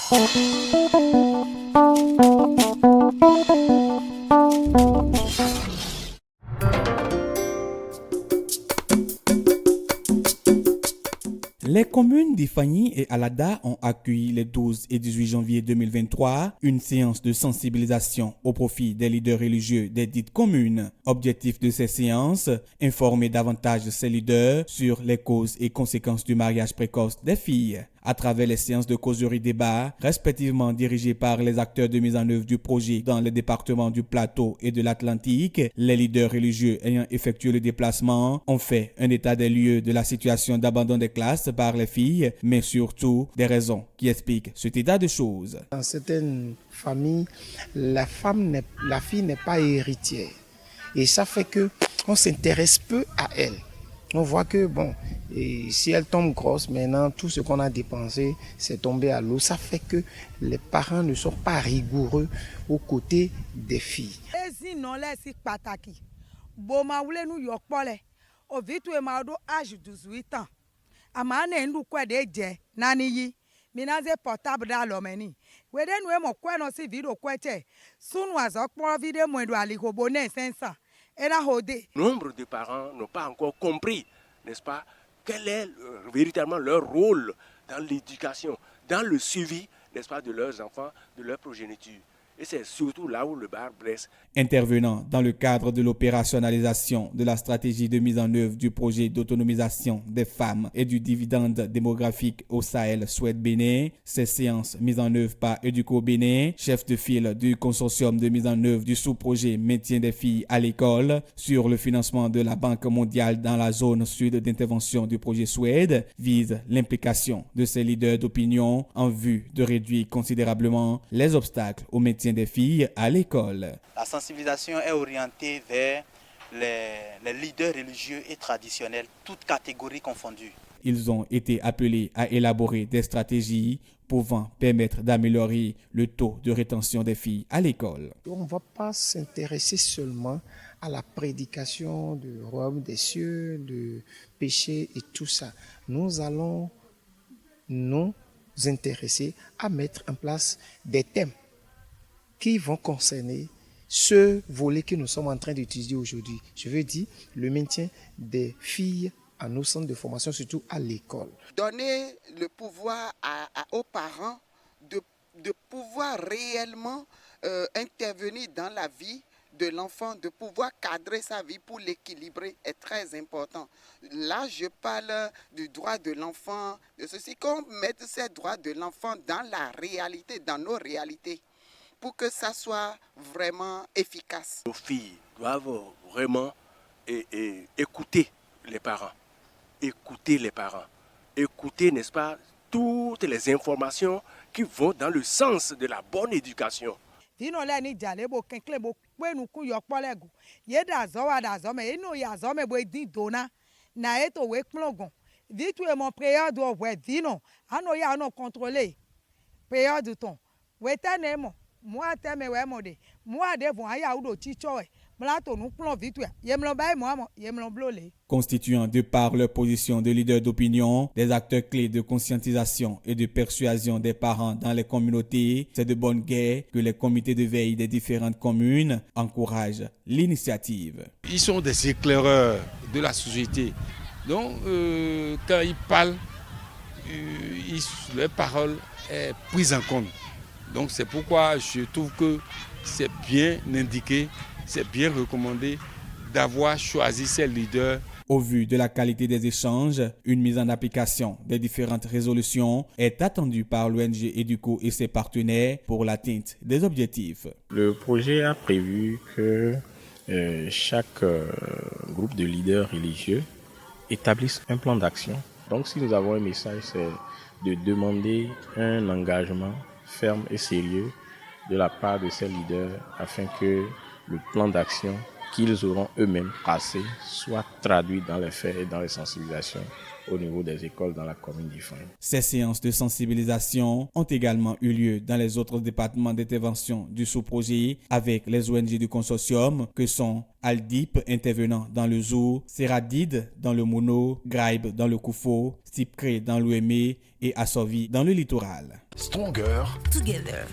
Les communes d'Ifani et Alada ont accueilli les 12 et 18 janvier 2023 une séance de sensibilisation au profit des leaders religieux des dites communes. Objectif de ces séances, informer davantage ces leaders sur les causes et conséquences du mariage précoce des filles. À travers les séances de causerie débat, respectivement dirigées par les acteurs de mise en œuvre du projet dans les départements du Plateau et de l'Atlantique, les leaders religieux ayant effectué le déplacement ont fait un état des lieux de la situation d'abandon des classes par les filles, mais surtout des raisons qui expliquent cet état de choses. Dans certaines familles, la fille n'est pas héritière. Et ça fait qu'on s'intéresse peu à elle. On voit que, et si elle tombe grosse, maintenant, tout ce qu'on a dépensé, c'est tombé à l'eau. Ça fait que les parents ne sont pas rigoureux aux côtés des filles. Nombre de parents n'ont pas encore compris, n'est-ce pas, quel est véritablement leur rôle dans l'éducation, dans le suivi, n'est-ce pas, de leurs enfants, de leur progéniture. Et c'est surtout là où le bar blesse. Intervenant dans le cadre de l'opérationnalisation de la stratégie de mise en œuvre du projet d'autonomisation des femmes et du dividende démographique au Sahel Souhaite Bénin, ces séances mises en œuvre par Educo Bénin, chef de file du consortium de mise en œuvre du sous-projet maintien des filles à l'école sur le financement de la Banque mondiale dans la zone sud d'intervention du projet Suède, visent l'implication de ces leaders d'opinion en vue de réduire considérablement les obstacles au maintien des filles à l'école. La sensibilisation est orientée vers les leaders religieux et traditionnels, toutes catégories confondues. Ils ont été appelés à élaborer des stratégies pouvant permettre d'améliorer le taux de rétention des filles à l'école. On ne va pas s'intéresser seulement à la prédication du royaume des cieux, du péché et tout ça. Nous allons nous intéresser à mettre en place des thèmes qui vont concerner ce volet que nous sommes en train d'étudier aujourd'hui. Je veux dire le maintien des filles à nos centres de formation, surtout à l'école. Donner le pouvoir aux parents de pouvoir réellement intervenir dans la vie de l'enfant, de pouvoir cadrer sa vie pour l'équilibrer est très important. Là, je parle du droit de l'enfant, de ceci, qu'on mette ces droits de l'enfant dans la réalité, dans nos réalités, pour que ça soit vraiment efficace. Nos filles doivent vraiment écouter les parents. Écouter les parents. Écouter, n'est-ce pas, toutes les informations qui vont dans le sens de la bonne éducation. Constituant de par leur position de leader d'opinion, des acteurs clés de conscientisation et de persuasion des parents dans les communautés, c'est de bonne guerre que les comités de veille des différentes communes encouragent l'initiative. Ils sont des éclaireurs de la société. Donc, quand ils parlent, leur parole est prise en compte. Donc c'est pourquoi je trouve que c'est bien indiqué, c'est bien recommandé d'avoir choisi ces leaders. Au vu de la qualité des échanges, une mise en application des différentes résolutions est attendue par l'ONG Educo et ses partenaires pour l'atteinte des objectifs. Le projet a prévu que chaque groupe de leaders religieux établisse un plan d'action. Donc si nous avons un message, c'est de demander un engagement ferme et sérieux de la part de ces leaders afin que le plan d'action qu'ils auront eux-mêmes tracé soit traduit dans les faits et dans les sensibilisations au niveau des écoles dans la commune d'Ifani. Ces séances de sensibilisation ont également eu lieu dans les autres départements d'intervention du sous-projet avec les ONG du consortium que sont Aldip intervenant dans le Zou, Seradid dans le Mono, Graib dans le Koufo, Sipcré dans l'Ouémé et Assovi dans le littoral. Stronger Together.